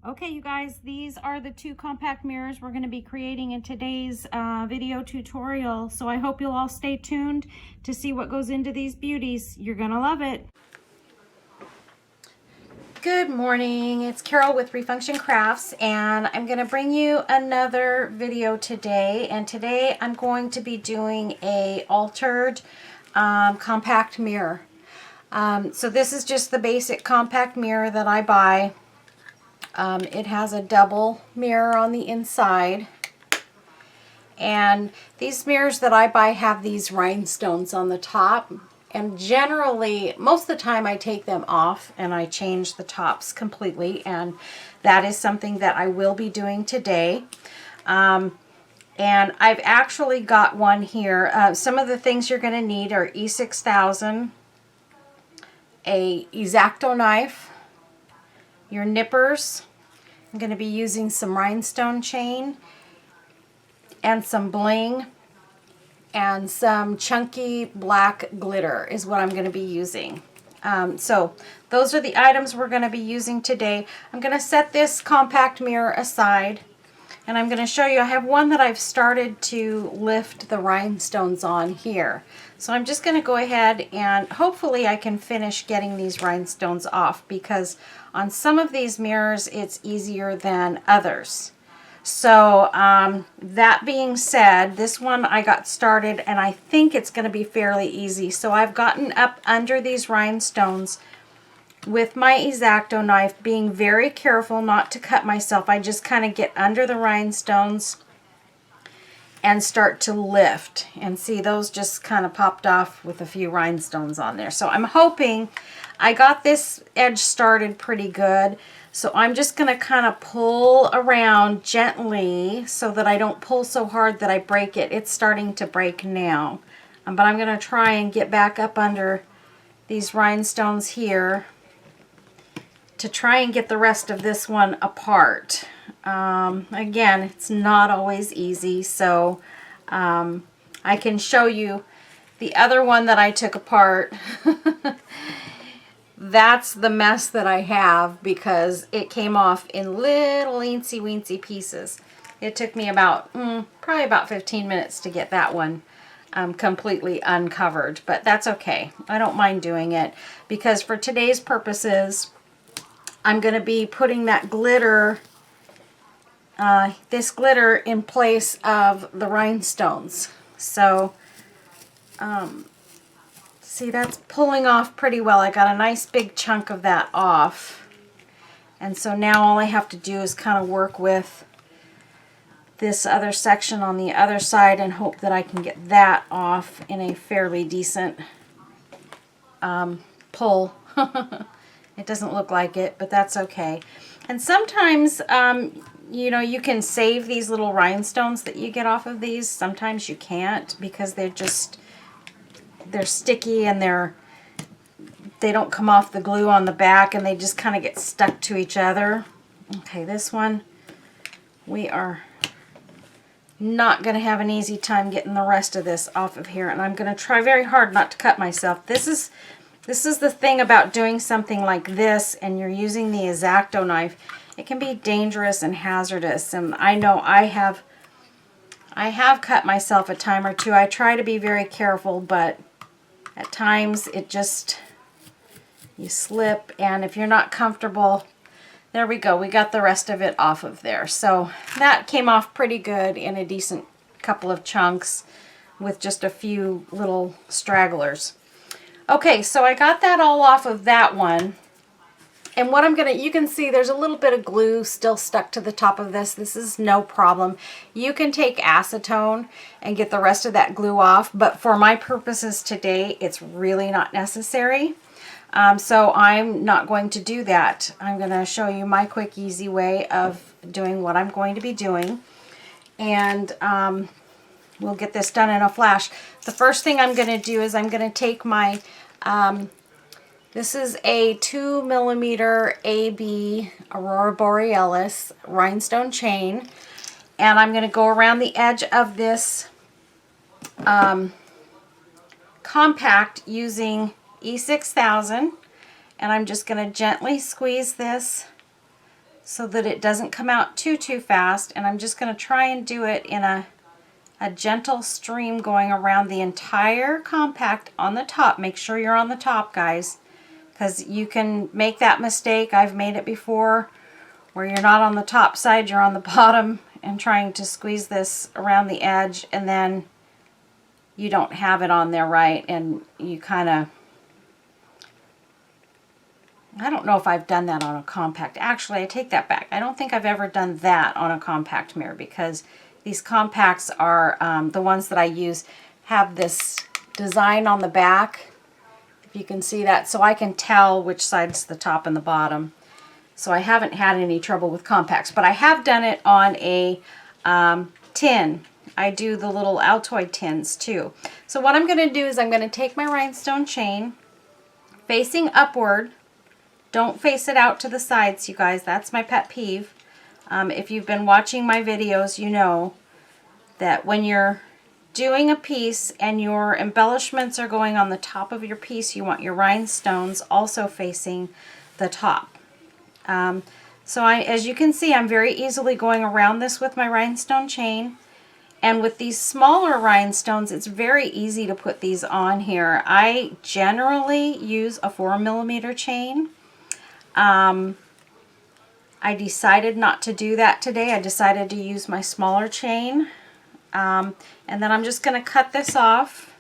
Okay, you guys, these are the two compact mirrors we're going to be creating in today's video tutorial. So I hope you'll all stay tuned to see what goes into these beauties. You're going to love it. Good morning, it's Carol with Refunction Crafts, and I'm going to bring you another video today. And today I'm going to be doing a altered compact mirror. So this is just the basic compact mirror that I buy. It has a double mirror on the inside, and these mirrors that I buy have these rhinestones on the top, and generally most of the time I take them off and I change the tops completely, and that is something that I will be doing today. And I've actually got one here. Some of the things you're going to need are E6000, a X-Acto knife, your nippers. I'm going to be using some rhinestone chain and some bling and some chunky black glitter is what I'm going to be using. So those are the items we're going to be using today. I'm going to set this compact mirror aside, and I'm going to show you, I have one that I've started to lift the rhinestones on here. So I'm just going to go ahead and hopefully I can finish getting these rhinestones off, because on some of these mirrors it's easier than others. So that being said, this one I got started and I think it's going to be fairly easy. So I've gotten up under these rhinestones with my X-Acto knife, being very careful not to cut myself. I just kind of get under the rhinestones and start to lift. And see, those just kind of popped off with a few rhinestones on there. So I'm hoping I got this edge started pretty good. So I'm just going to kind of pull around gently so that I don't pull so hard that I break it. It's starting to break now. But I'm going to try and get back up under these rhinestones here to try and get the rest of this one apart. Again, it's not always easy, so I can show you the other one that I took apart. That's the mess that I have, because it came off in little eensy weensy pieces. It took me about probably about 15 minutes to get that one completely uncovered, but that's okay. I don't mind doing it, because for today's purposes I'm going to be putting that glitter, this glitter in place of the rhinestones. So, see, that's pulling off pretty well. I got a nice big chunk of that off. And so now all I have to do is kind of work with this other section on the other side and hope that I can get that off in a fairly decent pull. It doesn't look like it, but that's okay. And sometimes, you know, you can save these little rhinestones that you get off of these. Sometimes you can't, because they're sticky and they don't come off the glue on the back, and they just kind of get stuck to each other. Okay, this one, we are not going to have an easy time getting the rest of this off of here, and I'm going to try very hard not to cut myself. This is the thing about doing something like this and you're using the X-Acto knife. It can be dangerous and hazardous, and I know I have cut myself a time or two. I try to be very careful, but at times it just, you slip, and if you're not comfortable, there we go. We got the rest of it off of there. So that came off pretty good in a decent couple of chunks with just a few little stragglers. Okay, so I got that all off of that one. And what I'm going to, you can see there's a little bit of glue still stuck to the top of this. This is no problem. You can take acetone and get the rest of that glue off, but for my purposes today, it's really not necessary. So I'm not going to do that. I'm going to show you my quick, easy way of doing what I'm going to be doing. And we'll get this done in a flash. The first thing I'm going to do is I'm going to take my, this is a 2mm AB Aurora Borealis rhinestone chain, and I'm going to go around the edge of this compact using E6000, and I'm just going to gently squeeze this so that it doesn't come out too fast. And I'm just going to try and do it in a gentle stream going around the entire compact on the top. Make sure you're on the top, guys, because you can make that mistake. I've made it before, where you're not on the top side, you're on the bottom, and trying to squeeze this around the edge, and then you don't have it on there right, and you kind of, I don't know if I've done that on a compact. Actually, I take that back. I don't think I've ever done that on a compact mirror, because these compacts are, the ones that I use, have this design on the back, if you can see that, so I can tell which side's the top and the bottom. So I haven't had any trouble with compacts, but I have done it on a tin. I do the little Altoid tins too. So what I'm going to do is I'm going to take my rhinestone chain facing upward. Don't face it out to the sides, you guys. That's my pet peeve. If you've been watching my videos, you know that when you're doing a piece and your embellishments are going on the top of your piece, you want your rhinestones also facing the top. So as you can see, I'm very easily going around this with my rhinestone chain. And with these smaller rhinestones, it's very easy to put these on here. I generally use a 4mm chain. I decided not to do that today. I decided to use my smaller chain. And then I'm just going to cut this off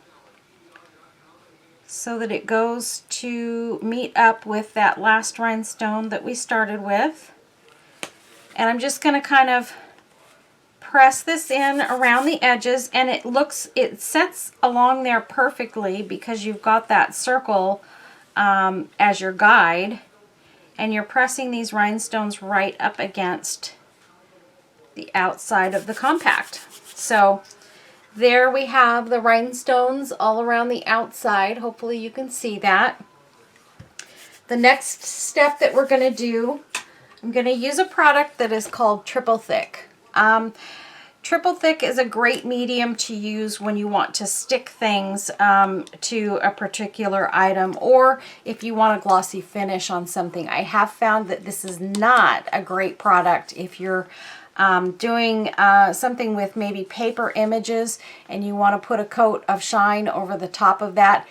so that it goes to meet up with that last rhinestone that we started with. And I'm just going to kind of press this in around the edges, and it sets along there perfectly because you've got that circle as your guide, and you're pressing these rhinestones right up against the outside of the compact. So there we have the rhinestones all around the outside. Hopefully you can see that. The next step that we're going to do, I'm going to use a product that is called Triple Thick. Triple Thick is a great medium to use when you want to stick things to a particular item, or if you want a glossy finish on something. I have found that this is not a great product if you're doing something with maybe paper images and you want to put a coat of shine over the top of that.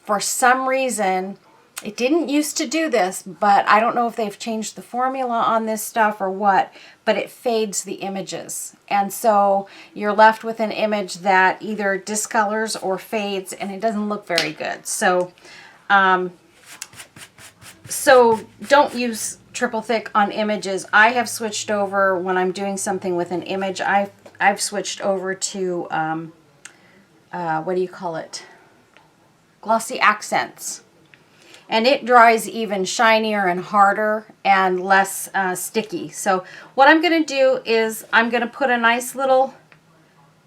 For some reason, it didn't used to do this, but I don't know if they've changed the formula on this stuff or what, but it fades the images. And so you're left with an image that either discolors or fades, and it doesn't look very good. So, so don't use Triple Thick on images. I have switched over when I'm doing something with an image. I've switched over to, what do you call it? Glossy Accents. And it dries even shinier and harder and less sticky. So what I'm going to do is I'm going to put a nice little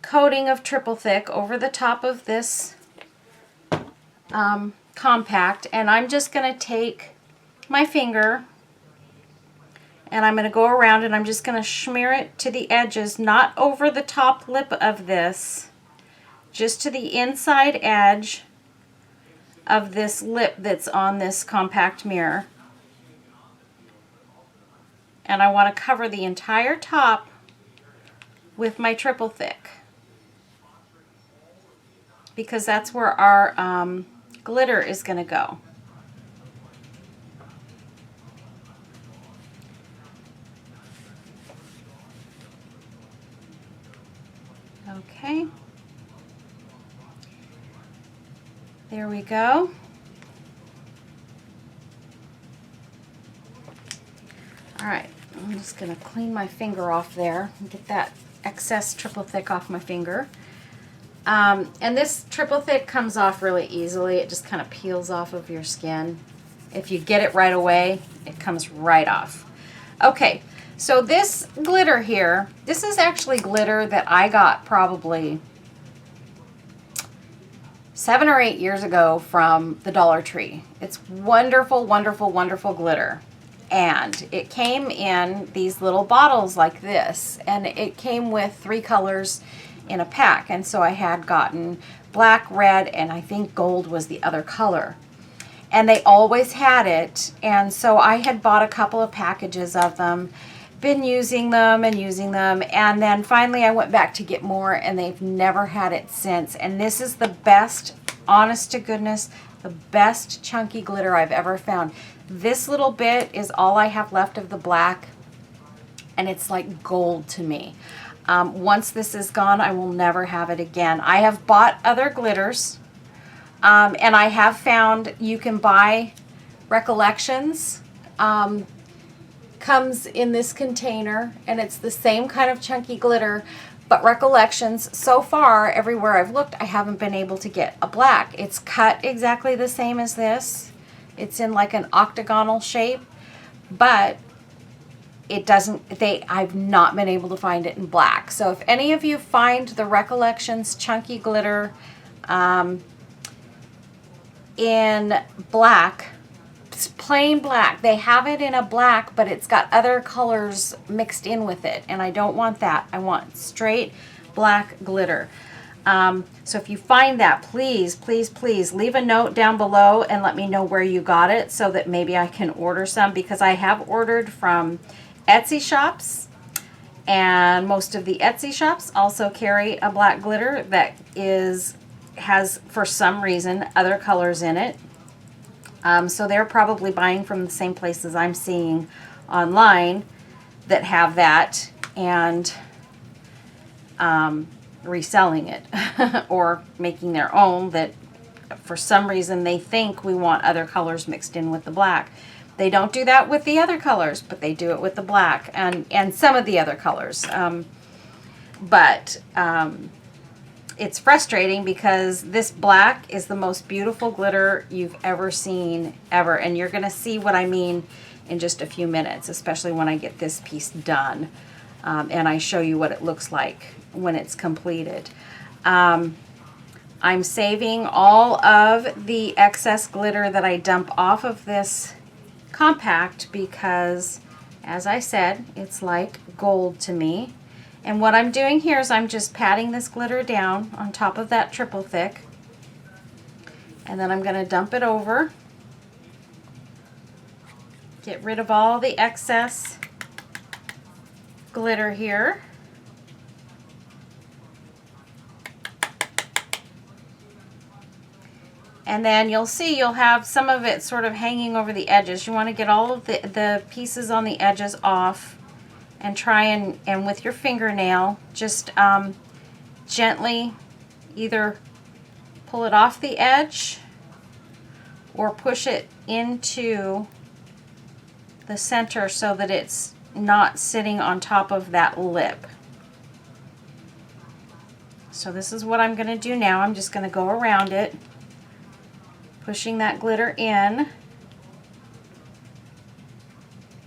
coating of Triple Thick over the top of this compact, and I'm just going to take my finger and I'm going to go around and I'm just going to smear it to the edges, not over the top lip of this, just to the inside edge of this lip that's on this compact mirror. And I want to cover the entire top with my Triple Thick, because that's where our glitter is going to go. Okay. There we go. All right, I'm just going to clean my finger off there and get that excess Triple Thick off my finger. And this Triple Thick comes off really easily. It just kind of peels off of your skin. If you get it right away, it comes right off. Okay, so this glitter here, this is actually glitter that I got probably 7 or 8 years ago from the Dollar Tree. It's wonderful, wonderful, wonderful glitter. And it came in these little bottles like this. And it came with 3 colors in a pack. And so I had gotten black, red, and I think gold was the other color. and they always had it. And so I had bought a couple of packages of them, been using them, and then finally I went back to get more, and they've never had it since. And this is the best, honest to goodness, the best chunky glitter I've ever found. This little bit is all I have left of the black, and it's like gold to me. Once this is gone, I will never have it again. I have bought other glitters, and I have found you can buy Recollections. Comes in this container, and it's the same kind of chunky glitter, but Recollections, so far, everywhere I've looked, I haven't been able to get a black. It's cut exactly the same as this. It's in like an octagonal shape, but it doesn't, I've not been able to find it in black. So if any of you find the Recollections chunky glitter in black, plain black, they have it in a black, but it's got other colors mixed in with it, and I don't want that. I want straight black glitter. So if you find that, please, please, please leave a note down below and let me know where you got it, so that maybe I can order some, because I have ordered from Etsy shops, and most of the Etsy shops also carry a black glitter that has for some reason other colors in it. So they're probably buying from the same places I'm seeing online that have that, and reselling it or making their own that for some reason they think we want other colors mixed in with the black. They don't do that with the other colors, but they do it with the black and some of the other colors. It's frustrating because this black is the most beautiful glitter you've ever seen, ever. And you're going to see what I mean in just a few minutes, especially when I get this piece done. And I show you what it looks like when it's completed. I'm saving all of the excess glitter that I dump off of this compact because, as I said, it's like gold to me. And what I'm doing here is I'm just patting this glitter down on top of that triple thick. And then I'm going to dump it over. Get rid of all the excess glitter here. And then you'll see you'll have some of it sort of hanging over the edges. You want to get all of the pieces on the edges off. And try and with your fingernail, just gently either pull it off the edge or push it into the center so that it's not sitting on top of that lip. So this is what I'm going to do now. I'm just going to go around it, pushing that glitter in,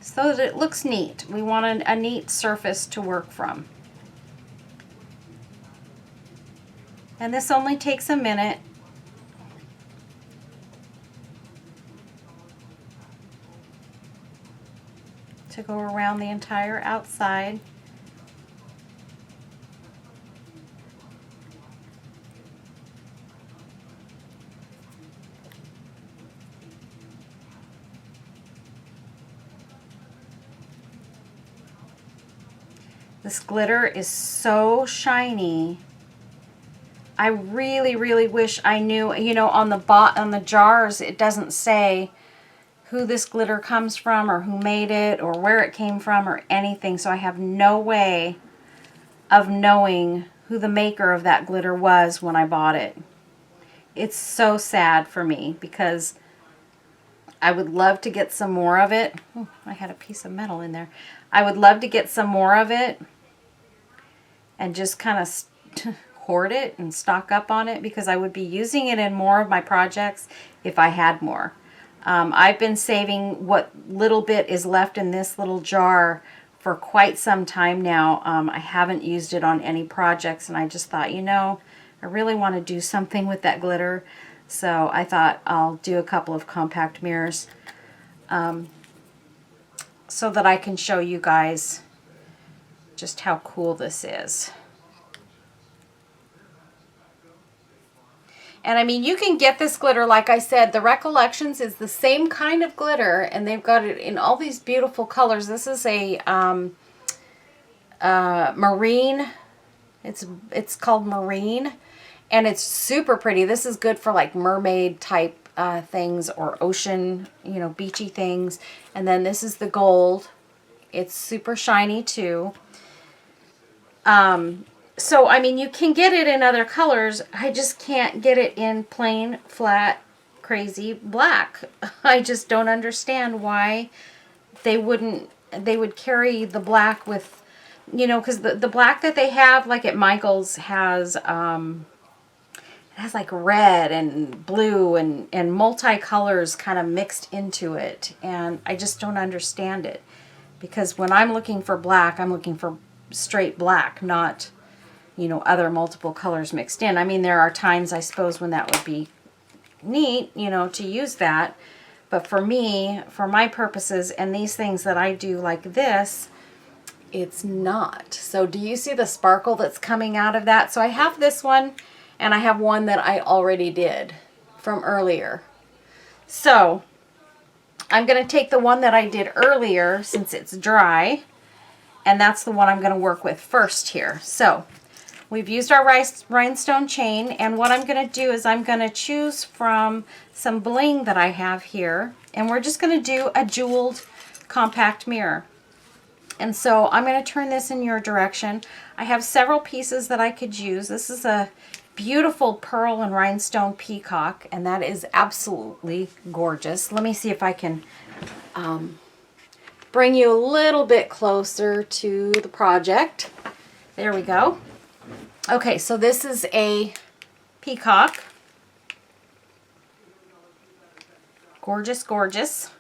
so that it looks neat. We want a neat surface to work from. And this only takes a minute. To go around the entire outside. This glitter is so shiny. I really, really wish I knew, you know, on the jars it doesn't say who this glitter comes from or who made it or where it came from or anything. So I have no way of knowing who the maker of that glitter was when I bought it. It's so sad for me because I would love to get some more of it. Oh, I had a piece of metal in there. I would love to get some more of it and just kind of hoard it and stock up on it, because I would be using it in more of my projects if I had more. I've been saving what little bit is left in this little jar for quite some time now. I haven't used it on any projects, and I just thought, you know, I really want to do something with that glitter. So I thought I'll do a couple of compact mirrors so that I can show you guys just how cool this is. And I mean, you can get this glitter, like I said, the Recollections is the same kind of glitter, and they've got it in all these beautiful colors. This is a marine. It's called Marine, and it's super pretty. This is good for like mermaid type things or ocean, you know, beachy things. And then this is the gold. It's super shiny too. So, I mean, you can get it in other colors. I just can't get it in plain, flat, crazy black. I just don't understand why they would carry the black with, you know, because the black that they have, like at Michael's, has, it has like red and blue and multicolors kind of mixed into it. And I just don't understand it. Because when I'm looking for black, I'm looking for straight black, not, you know, other multiple colors mixed in. I mean, there are times, I suppose, when that would be neat, you know, to use that. But for me, for my purposes, and these things that I do like this, it's not. So do you see the sparkle that's coming out of that? So I have this one, and I have one that I already did from earlier. So I'm going to take the one that I did earlier, since it's dry, and that's the one I'm going to work with first here. So we've used our rhinestone chain, and what I'm going to do is I'm going to choose from some bling that I have here, and we're just going to do a jeweled compact mirror. And so I'm going to turn this in your direction. I have several pieces that I could use. This is a beautiful pearl and rhinestone peacock, and that is absolutely gorgeous. Let me see if I can bring you a little bit closer to the project. There we go. Okay, so this is a peacock. Gorgeous, gorgeous.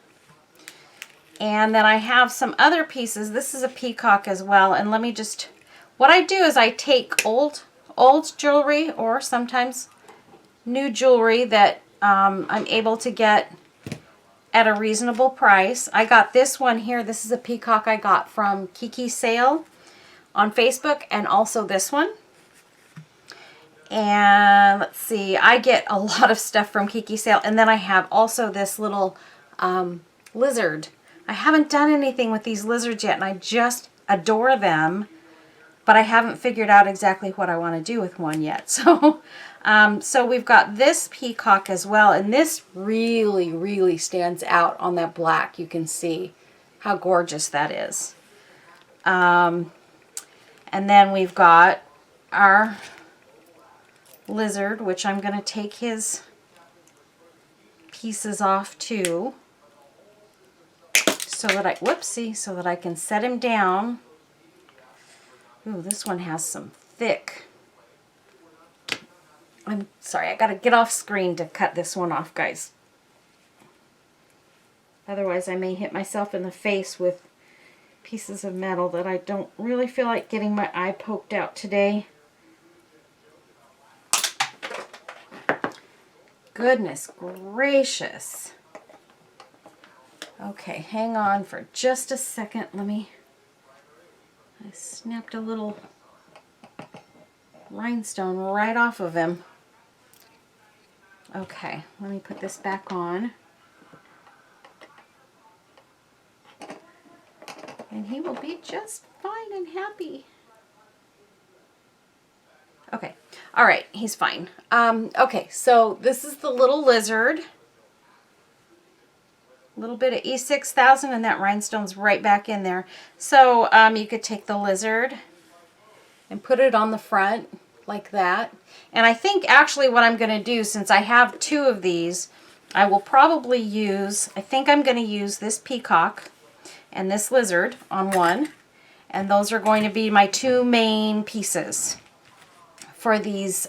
And then I have some other pieces. This is a peacock as well. And let me just, what I do is I take old jewelry, or sometimes new jewelry that I'm able to get at a reasonable price. I got this one here. This is a peacock I got from Kiki sale on Facebook, and also this one. And let's see, I get a lot of stuff from Kiki sale. And then I have also this little lizard. I haven't done anything with these lizards yet, and I just adore them, but I haven't figured out exactly what I want to do with one yet. So, so we've got this peacock as well, and this really, really stands out on that black. You can see how gorgeous that is. And then we've got our lizard, which I'm going to take his pieces off too, so that I, whoopsie, so that I can set him down. Ooh, this one has some thick. I'm sorry, I gotta get off screen to cut this one off, guys. Otherwise, I may hit myself in the face with pieces of metal that I don't really feel like getting my eye poked out today. Goodness gracious. Okay, hang on for just a second. I snapped a little rhinestone right off of him. Okay, let me put this back on. And he will be just fine and happy. Okay, all right, he's fine. Okay, so this is the little lizard. A little bit of E6000, and that rhinestone's right back in there. So you could take the lizard and put it on the front like that. And I think actually what I'm going to do, since I have two of these, I will probably use, I think I'm going to use this peacock and this lizard on one. And those are going to be my two main pieces for these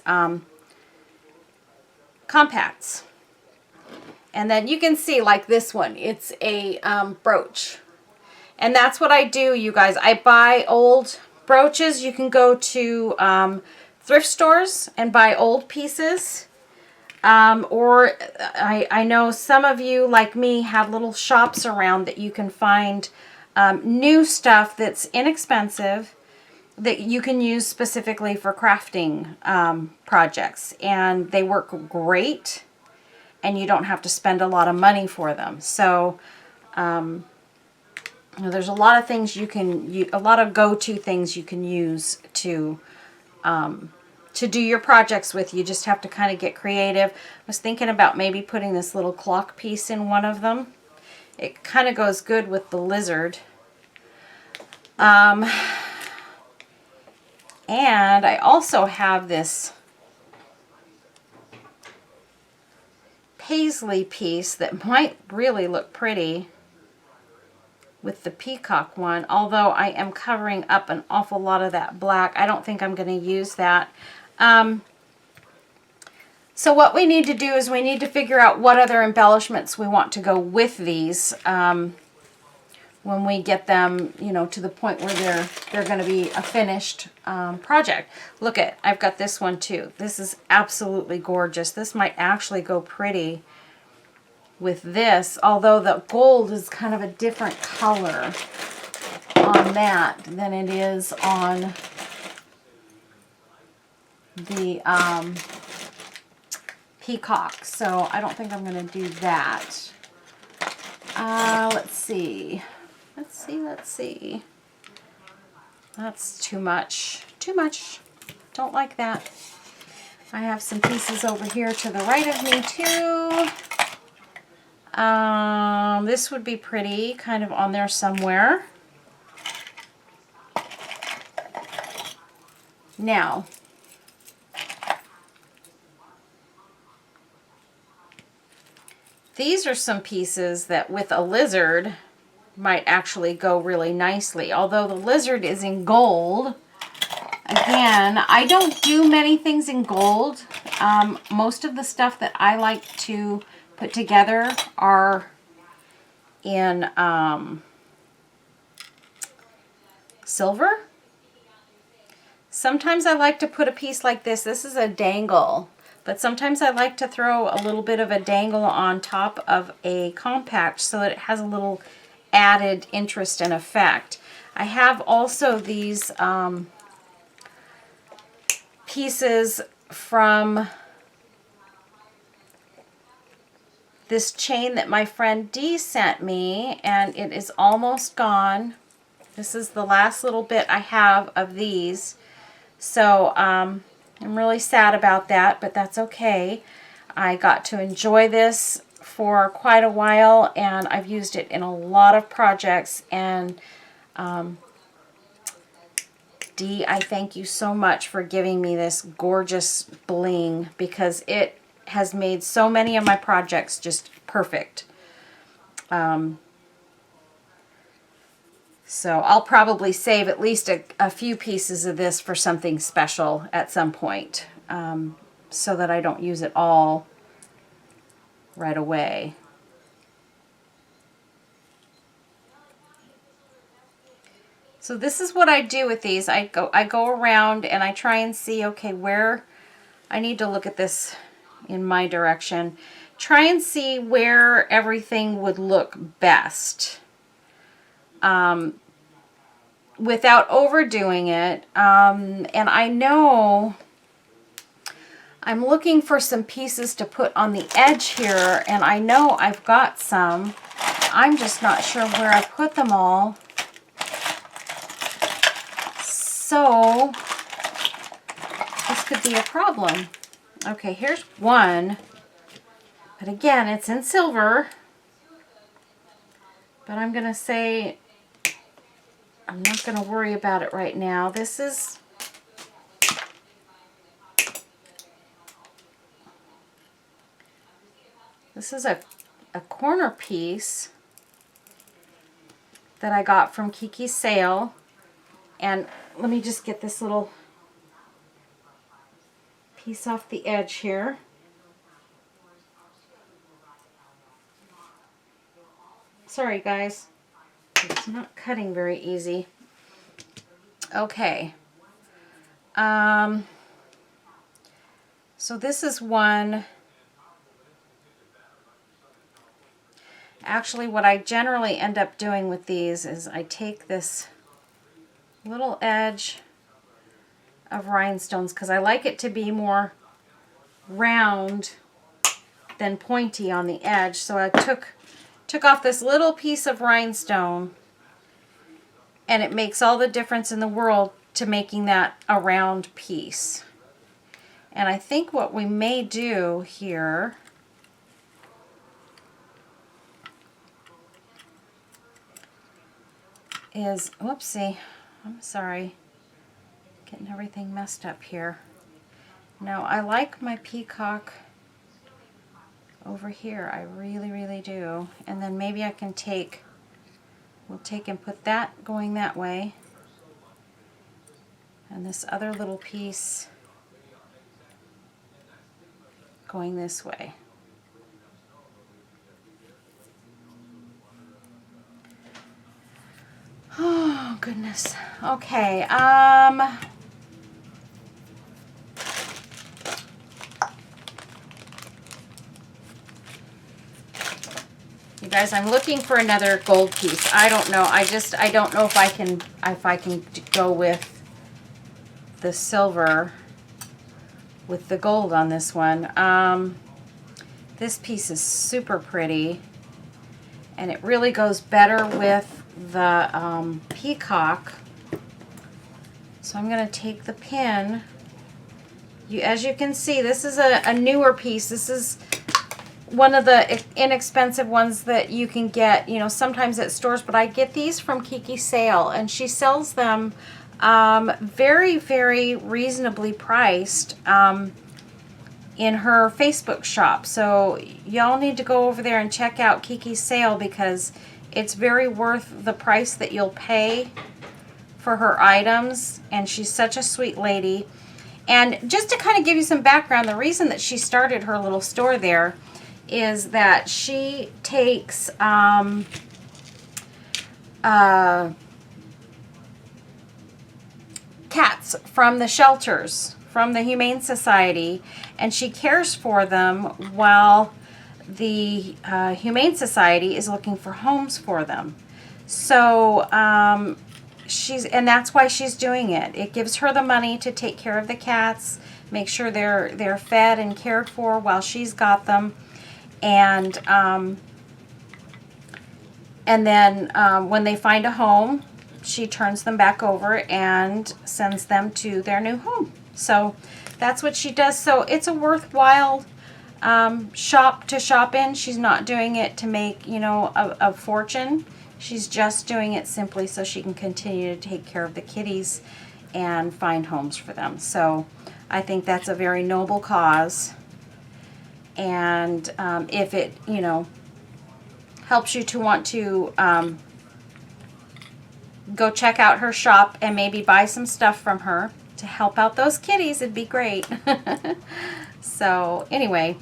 compacts. And then you can see, like this one, it's a brooch. And that's what I do, you guys. I buy old brooches. You can go to thrift stores and buy old pieces. Or I know some of you, like me, have little shops around that you can find new stuff that's inexpensive. that you can use specifically for crafting projects, and they work great, and you don't have to spend a lot of money for them. So there's a lot of things you can, a lot of go-to things you can use to do your projects with. You just have to kind of get creative. I was thinking about maybe putting this little clock piece in one of them. It kind of goes good with the lizard. And I also have this paisley piece that might really look pretty with the peacock one, although I am covering up an awful lot of that black. I don't think I'm going to use that. So what we need to do is we need to figure out what other embellishments we want to go with these when we get them, you know, to the point where they're going to be a finished project. Look at, I've got this one too. This is absolutely gorgeous. This might actually go pretty with this, although the gold is kind of a different color on that than it is on the peacock. So I don't think I'm going to do that. Let's see. Let's see. That's too much. Too much. Don't like that. I have some pieces over here to the right of me too. This would be pretty, kind of on there somewhere. Now, these are some pieces that with a lizard might actually go really nicely. Although the lizard is in gold, again, I don't do many things in gold. Most of the stuff that I like to put together are in silver. Sometimes I like to put a piece like this. This is a dangle, but sometimes I like to throw a little bit of a dangle on top of a compact so that it has a little added interest and effect. I have also these pieces from this chain that my friend Dee sent me, and it is almost gone. This is the last little bit I have of these. So I'm really sad about that, but that's okay. I got to enjoy this for quite a while, and I've used it in a lot of projects. And Dee, I thank you so much for giving me this gorgeous bling, because it has made so many of my projects just perfect. So I'll probably save at least a few pieces of this for something special at some point, so that I don't use it all right away. So this is what I do with these. I go around and I try and see, okay, where I need to look at this in my direction. Try and see where everything would look best without overdoing it. And I know I'm looking for some pieces to put on the edge here, and I know I've got some. I'm just not sure where I put them all. So this could be a problem. Okay, here's one. But again, it's in silver. But I'm going to say I'm not going to worry about it right now. This is a corner piece that I got from Kiki's sale. And let me just get this little piece off the edge here. Sorry guys, it's not cutting very easy. Okay. So this is one. Actually, what I generally end up doing with these is I take this little edge of rhinestones because I like it to be more round than pointy on the edge. So I took off this little piece of rhinestone, and it makes all the difference in the world to making that a round piece. And I think what we may do here is, whoopsie, I'm sorry, getting everything messed up here. Now I like my peacock over here, I really, really do. And then maybe I can we'll take and put that going that way, and this other little piece going this way. Oh goodness. Okay. You guys, I'm looking for another gold piece. I don't know. I don't know if I can go with the silver with the gold on this one. This piece is super pretty, and it really goes better with the peacock. So I'm going to take the pin. As you can see, this is a newer piece. This is one of the inexpensive ones that you can get, you know, sometimes at stores, but I get these from Kiki sale, and she sells them very, very reasonably priced in her Facebook shop. So y'all need to go over there and check out Kiki's sale because it's very worth the price that you'll pay for her items, and she's such a sweet lady. And just to kind of give you some background, the reason that she started her little store there is that she takes cats from the shelters, from the Humane Society, and she cares for them while the Humane Society is looking for homes for them. So and that's why she's doing it. It gives her the money to take care of the cats, make sure they're fed and cared for while she's got them. And then when they find a home, she turns them back over and sends them to their new home. So that's what she does. So it's a worthwhile shop to shop in. She's not doing it to make, you know, a fortune. She's just doing it simply so she can continue to take care of the kitties and find homes for them. So I think that's a very noble cause. And if it, you know, helps you to want to go check out her shop and maybe buy some stuff from her to help out those kitties, it'd be great. So anyway,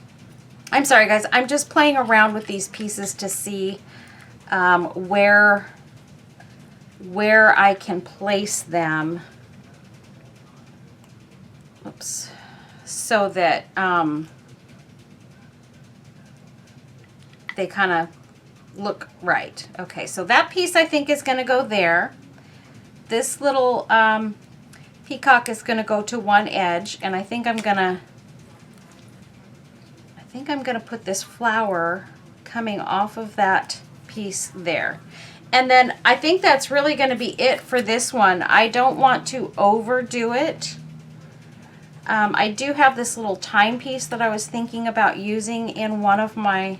I'm sorry guys, I'm just playing around with these pieces to see where I can place them. Oops. So that they kind of look right. Okay, so that piece I think is going to go there. This little peacock is going to go to one edge, and I think I'm going to put this flower coming off of that piece there. And then I think that's really going to be it for this one. I don't want to overdo it. I do have this little timepiece that I was thinking about using in one of my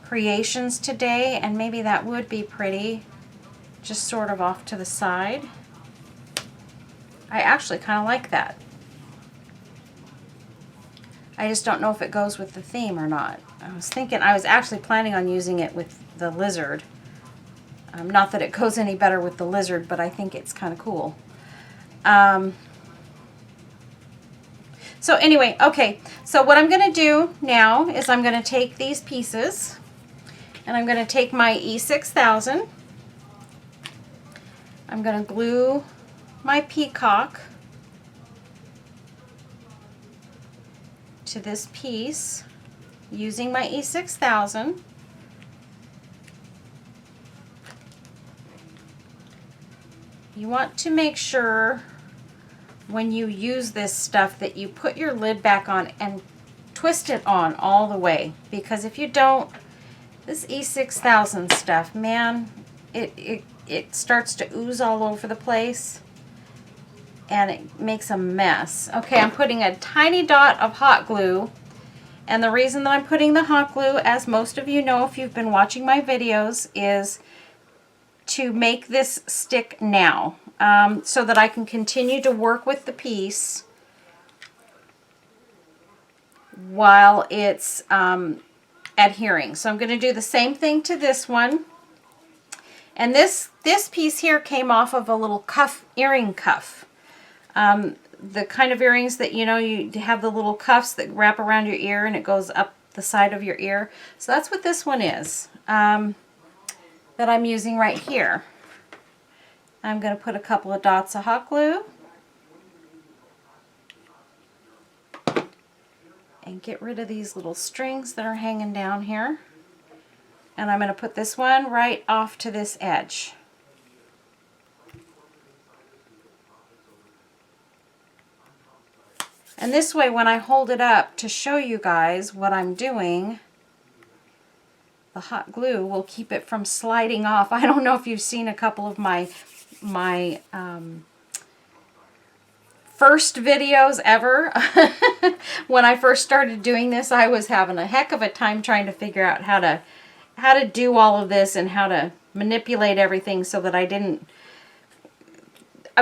creations today, and maybe that would be pretty, just sort of off to the side. I actually kind of like that. I just don't know if it goes with the theme or not. I was actually planning on using it with the lizard. Not that it goes any better with the lizard, but I think it's kind of cool. So anyway, okay, so what I'm going to do now is I'm going to take these pieces, and I'm going to take my E6000. I'm going to glue my peacock to this piece using my E6000. You want to make sure when you use this stuff that you put your lid back on and twist it on all the way, because if you don't, this E6000 stuff, man, it starts to ooze all over the place and it makes a mess. Okay, I'm putting a tiny dot of hot glue, and the reason that I'm putting the hot glue, as most of you know if you've been watching my videos, is to make this stick now, so that I can continue to work with the piece while it's adhering. So I'm going to do the same thing to this one. And this piece here came off of a little cuff, earring cuff. The kind of earrings that, you know, you have the little cuffs that wrap around your ear and it goes up the side of your ear. So that's what this one is, that I'm using right here. I'm going to put a couple of dots of hot glue and get rid of these little strings that are hanging down here. And I'm going to put this one right off to this edge. And this way, when I hold it up to show you guys what I'm doing, the hot glue will keep it from sliding off. I don't know if you've seen a couple of my first videos ever. When I first started doing this, I was having a heck of a time trying to figure out how to do all of this and how to manipulate everything so that I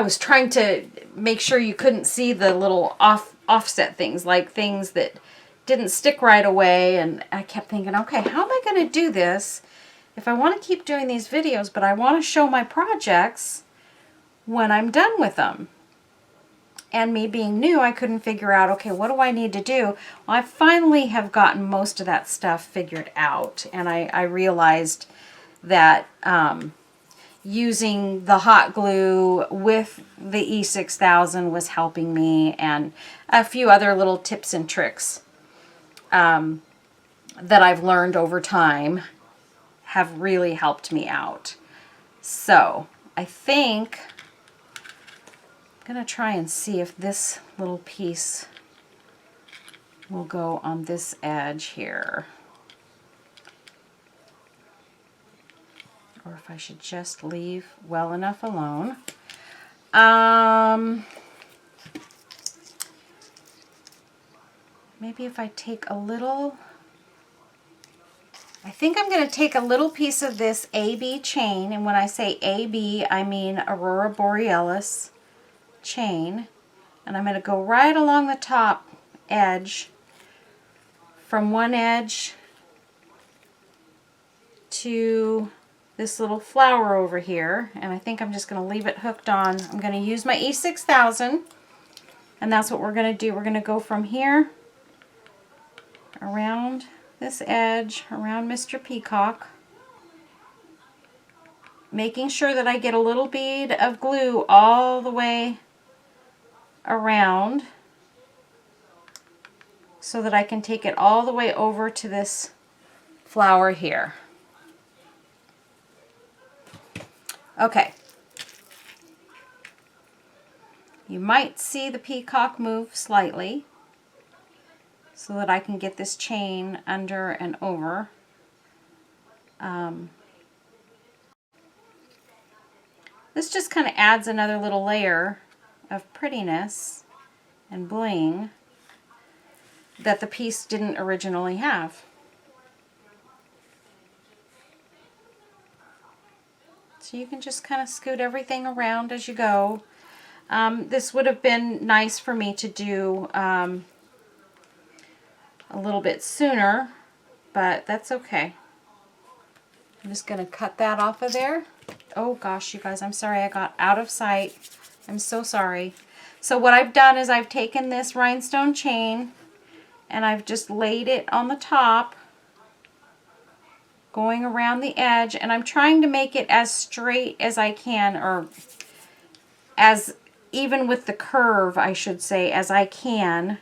was trying to make sure you couldn't see the little offset things, like things that didn't stick right away. And I kept thinking, okay, how am I going to do this if I want to keep doing these videos, but I want to show my projects when I'm done with them? And me being new, I couldn't figure out, okay, what do I need to do? Well, I finally have gotten most of that stuff figured out, and I realized that using the hot glue with the E6000 was helping me, and a few other little tips and tricks that I've learned over time have really helped me out. So I think I'm going to try and see if this little piece will go on this edge here, or if I should just leave well enough alone. Maybe if I take a little, I think I'm going to take a little piece of this AB chain, and when I say AB, I mean Aurora Borealis chain, and I'm going to go right along the top edge, from one edge to this little flower over here, and I think I'm just going to leave it hooked on. I'm going to use my E6000, and that's what we're going to do. We're going to go from here around this edge, around Mr. Peacock, making sure that I get a little bead of glue all the way around so that I can take it all the way over to this flower here. Okay. You might see the peacock move slightly so that I can get this chain under and over. This just kind of adds another little layer of prettiness and bling that the piece didn't originally have. So you can just kind of scoot everything around as you go. This would have been nice for me to do a little bit sooner, but that's okay. I'm just going to cut that off of there. Oh gosh, you guys, I'm sorry I got out of sight. I'm so sorry. So what I've done is I've taken this rhinestone chain and I've just laid it on the top, going around the edge, and I'm trying to make it as straight as I can, or as even with the curve, I should say, as I can,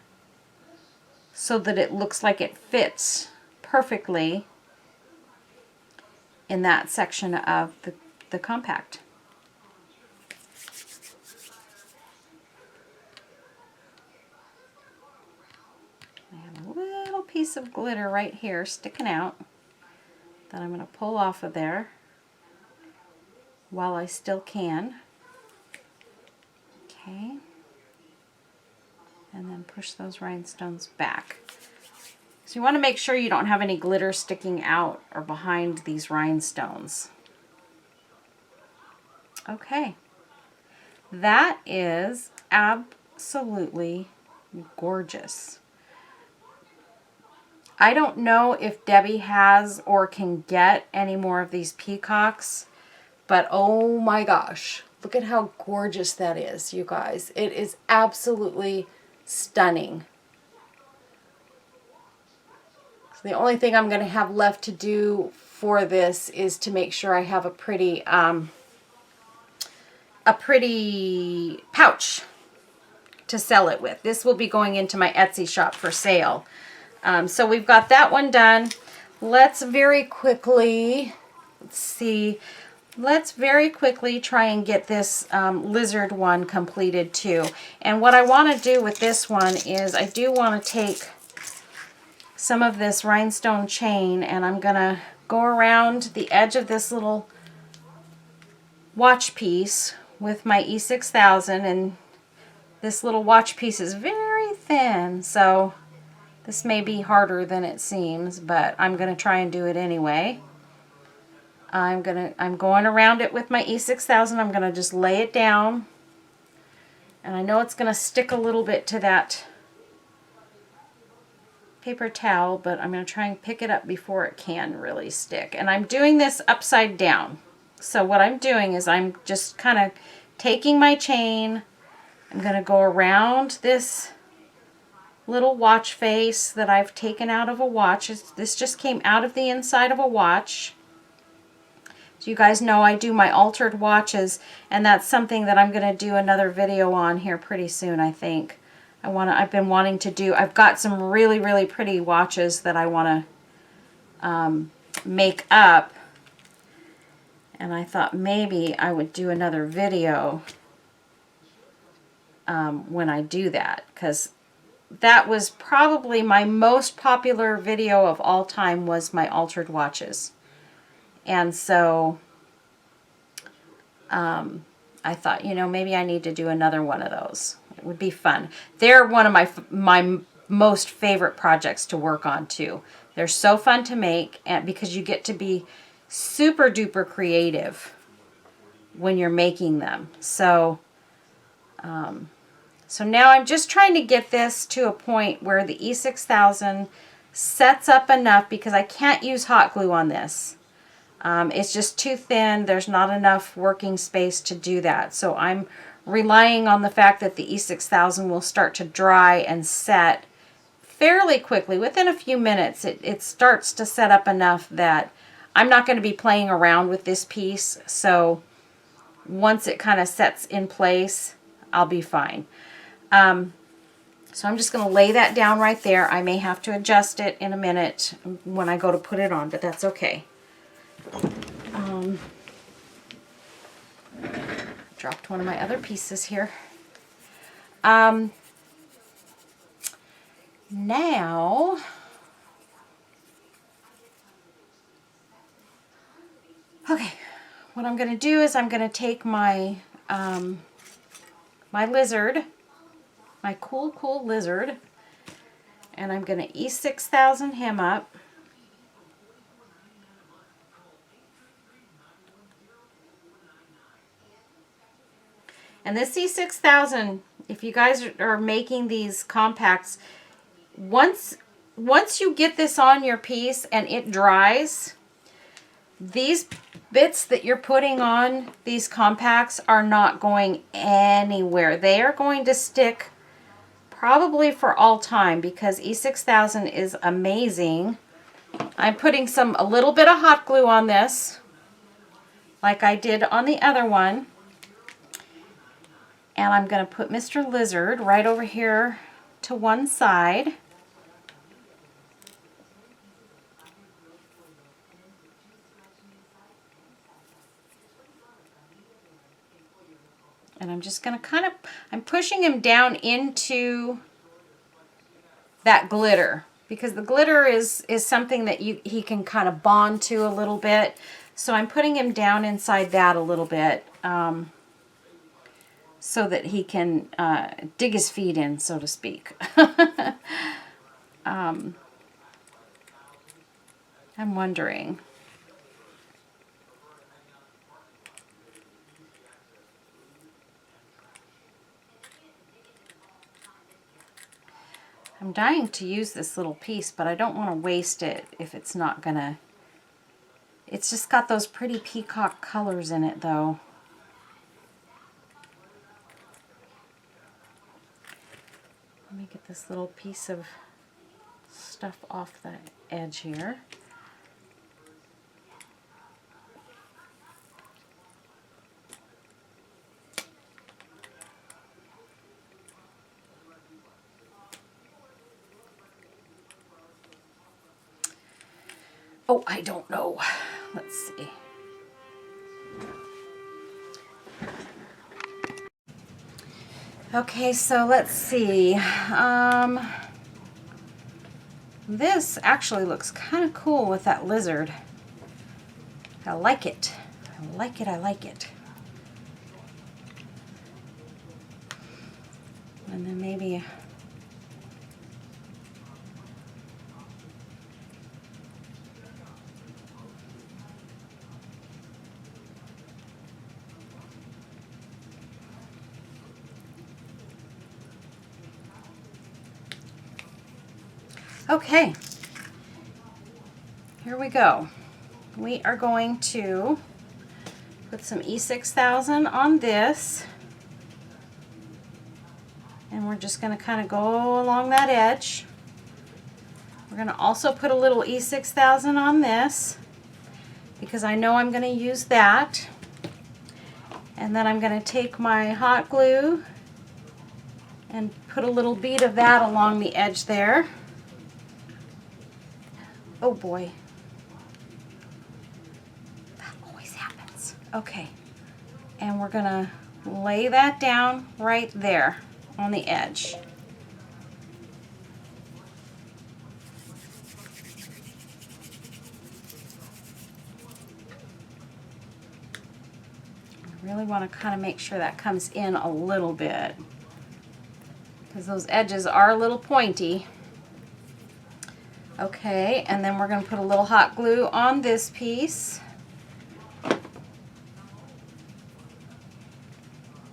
so that it looks like it fits perfectly in that section of the compact. piece of glitter right here sticking out that I'm going to pull off of there while I still can. Okay. And then push those rhinestones back. So you want to make sure you don't have any glitter sticking out or behind these rhinestones. Okay. That is absolutely gorgeous. I don't know if Debbie has or can get any more of these peacocks, but oh my gosh, look at how gorgeous that is, you guys. It is absolutely stunning. So the only thing I'm going to have left to do for this is to make sure I have a pretty pouch to sell it with. This will be going into my Etsy shop for sale. So we've got that one done. Let's very quickly, let's very quickly try and get this lizard one completed too. And what I want to do with this one is I do want to take some of this rhinestone chain and I'm going to go around the edge of this little watch piece with my E6000, and this little watch piece is very thin, so this may be harder than it seems, but I'm going to try and do it anyway. I'm going around it with my E6000. I'm going to just lay it down, and I know it's going to stick a little bit to that paper towel, but I'm going to try and pick it up before it can really stick. And I'm doing this upside down. So what I'm doing is I'm just kind of taking my chain. I'm going to go around this little watch face that I've taken out of a watch. This just came out of the inside of a watch. So you guys know I do my altered watches, and that's something that I'm going to do another video on here pretty soon, I think. I've been wanting to do, I've got some really, really pretty watches that I want to make up. And I thought maybe I would do another video when I do that, because that was probably my most popular video of all time, was my altered watches. And so I thought, you know, maybe I need to do another one of those. It would be fun. They're one of my most favorite projects to work on too. They're so fun to make, and because you get to be super duper creative when you're making them. So so now I'm just trying to get this to a point where the E6000 sets up enough, because I can't use hot glue on this. It's just too thin. There's not enough working space to do that. So I'm relying on the fact that the E6000 will start to dry and set fairly quickly. Within a few minutes, it starts to set up enough that I'm not going to be playing around with this piece. So once it kind of sets in place, I'll be fine. So I'm just going to lay that down right there. I may have to adjust it in a minute when I go to put it on, but that's okay. Dropped one of my other pieces here. Now, okay, what I'm going to do is I'm going to take my my lizard, my cool lizard, and I'm going to E6000 him up. And this E6000, if you guys are making these compacts, once you get this on your piece and it dries, these bits that you're putting on these compacts are not going anywhere. They are going to stick probably for all time, because E6000 is amazing. I'm putting a little bit of hot glue on this, like I did on the other one. And I'm going to put Mr. Lizard right over here to one side. And I'm just going to I'm pushing him down into that glitter. because the glitter is something that he can kind of bond to a little bit. So I'm putting him down inside that a little bit so that he can dig his feet in, so to speak. I'm wondering. I'm dying to use this little piece, but I don't want to waste it if it's not gonna... It's just got those pretty peacock colors in it, though. Let me get this little piece of stuff off the edge here. Oh, I don't know. Let's see. Okay, so let's see. This actually looks kind of cool with that lizard. I like it. I like it, I like it. And then maybe... Okay, here we go. We are going to put some E6000 on this, and we're just going to kind of go along that edge. We're going to also put a little E6000 on this because I know I'm going to use that. And then I'm going to take my hot glue and put a little bead of that along the edge there. Oh boy. That always happens. Okay. And we're gonna lay that down right there on the edge. I really want to kind of make sure that comes in a little bit because those edges are a little pointy. Okay, and then we're going to put a little hot glue on this piece.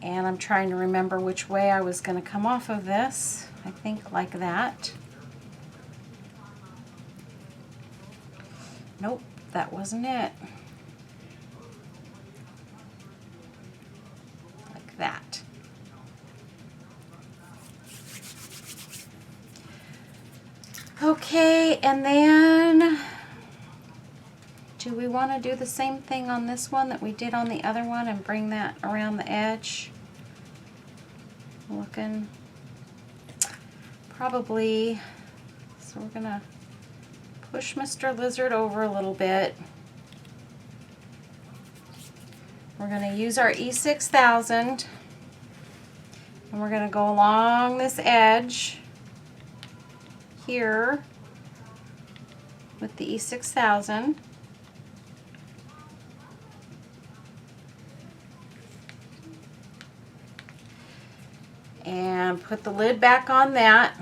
And I'm trying to remember which way I was going to come off of this. I think like that. Nope, that wasn't it. Like that. Okay, and then do we want to do the same thing on this one that we did on the other one and bring that around the edge? Looking probably, so we're gonna push Mr. Lizard over a little bit. We're gonna use our E6000 and we're gonna go along this edge here with the E6000. And put the lid back on that.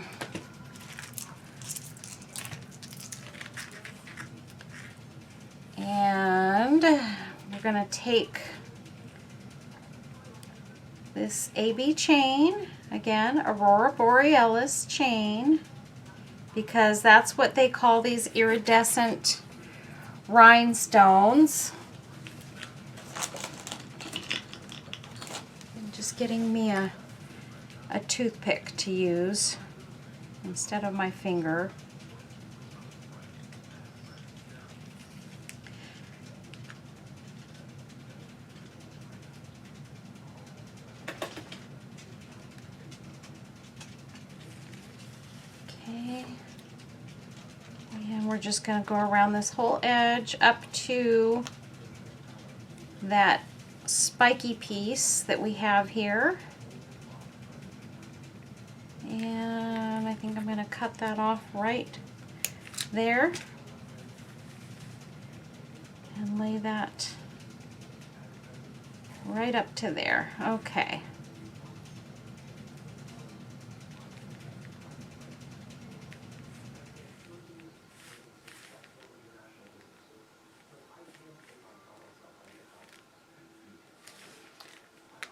And we're going to take this AB chain, again, Aurora Borealis chain, because that's what they call these iridescent rhinestones. I'm just getting me a toothpick to use instead of my finger. Okay, and we're just going to go around this whole edge up to that spiky piece that we have here. And I think I'm going to cut that off right there and lay that right up to there. Okay.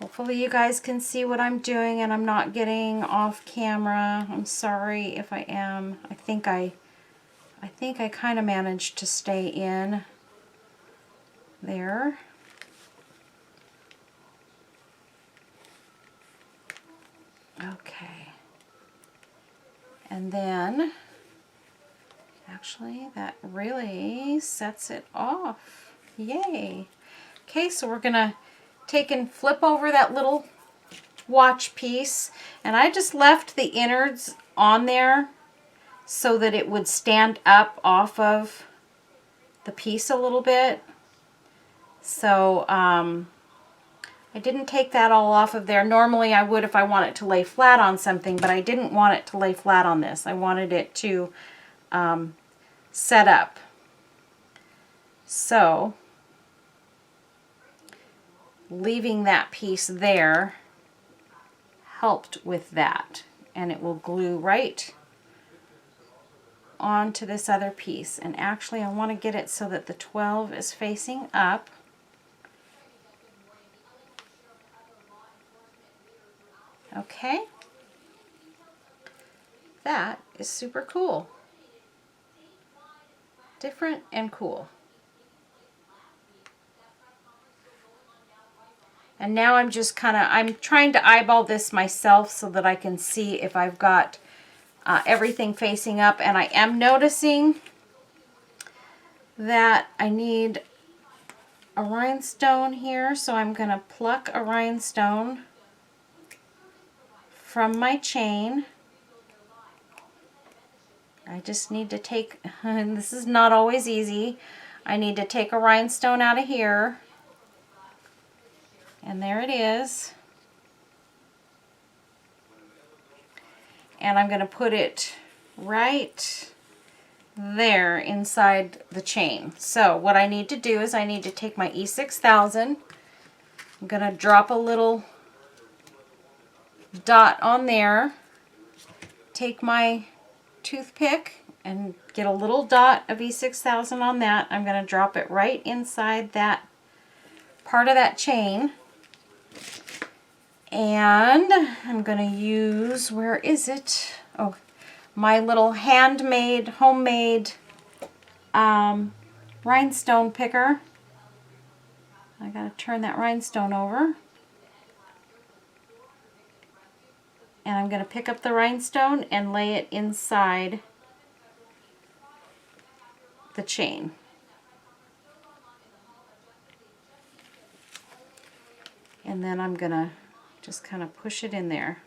Hopefully you guys can see what I'm doing and I'm not getting off camera. I'm sorry if I am. I think I kind of managed to stay in there. Okay. And then, actually, that really sets it off. Yay. Okay, so we're going to take and flip over that little watch piece. And I just left the innards on there so that it would stand up off of the piece a little bit. So, I didn't take that all off of there. Normally I would if I want it to lay flat on something, but I didn't want it to lay flat on this. I wanted it to set up. So, leaving that piece there helped with that. And it will glue right onto this other piece. And actually I want to get it so that the 12 is facing up. Okay, that is super cool. Different and cool. And now I'm just I'm trying to eyeball this myself so that I can see if I've got everything facing up. And I am noticing that I need a rhinestone here, so I'm going to pluck a rhinestone from my chain. I just need to take, and this is not always easy, I need to take a rhinestone out of here, and there it is. And I'm going to put it right there inside the chain. So what I need to do is I need to take my E6000, I'm going to drop a little dot on there, take my toothpick and get a little dot of E6000 on that. I'm going to drop it right inside that part of that chain. And I'm going to use, where is it? Oh, my little handmade, homemade rhinestone picker. I got to turn that rhinestone over. And I'm going to pick up the rhinestone and lay it inside the chain. And then I'm going to just kind of push it in there.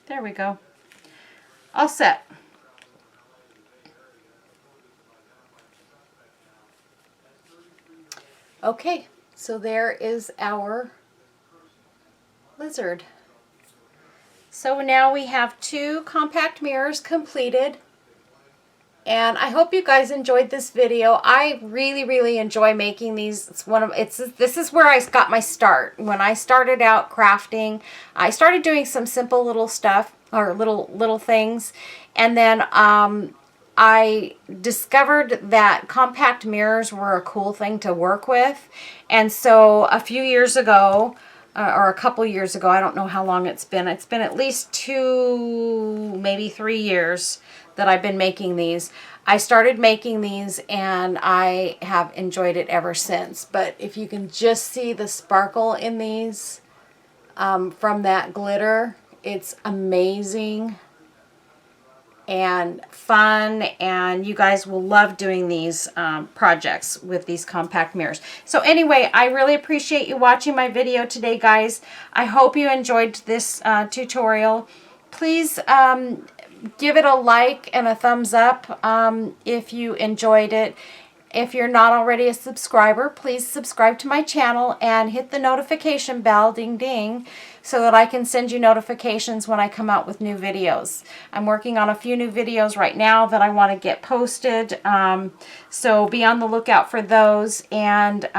There we go. All set. Okay, so there is our lizard. So now we have 2 compact mirrors completed. And I hope you guys enjoyed this video. I really enjoy making these. This is where I got my start. When I started out crafting, I started doing some simple little stuff, or little things, and then I discovered that compact mirrors were a cool thing to work with. And so a few years ago, or a couple years ago, I don't know how long it's been at least 2, maybe 3 years that I've been making these. I started making these and I have enjoyed it ever since. But if you can just see the sparkle in these from that glitter, it's amazing and fun, and you guys will love doing these projects with these compact mirrors. So anyway, I really appreciate you watching my video today, guys. I hope you enjoyed this tutorial. Please give it a like and a thumbs up if you enjoyed it. if you're not already a subscriber, please subscribe to my channel and hit the notification bell, ding ding, so that I can send you notifications when I come out with new videos. I'm working on a few new videos right now that I want to get posted, so be on the lookout for those. And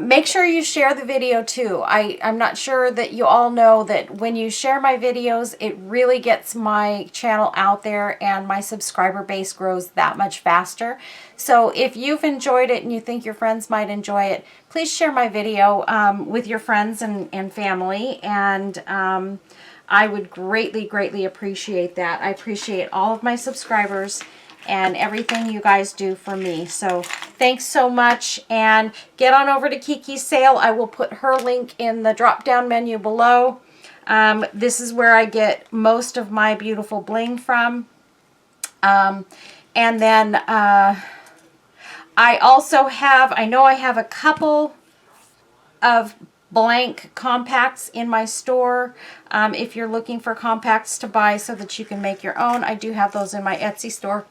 make sure you share the video too. I'm not sure that you all know that when you share my videos, it really gets my channel out there and my subscriber base grows that much faster. So if you've enjoyed it and you think your friends might enjoy it, please share my video with your friends and family. And I would greatly, greatly appreciate that. I appreciate all of my subscribers and everything you guys do for me. So thanks so much, and get on over to Kiki's sale. I will put her link in the drop down menu below. This is where I get most of my beautiful bling from. And then I also have, I know I have a couple of blank compacts in my store. If you're looking for compacts to buy so that you can make your own, I do have those in my Etsy store.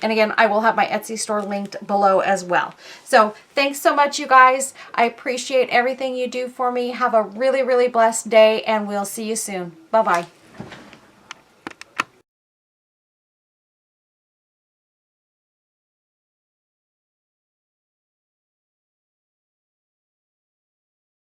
And again, I will have my Etsy store linked below as well. So thanks so much, you guys. I appreciate everything you do for me. Have a really, really blessed day, and we'll see you soon. Bye-bye.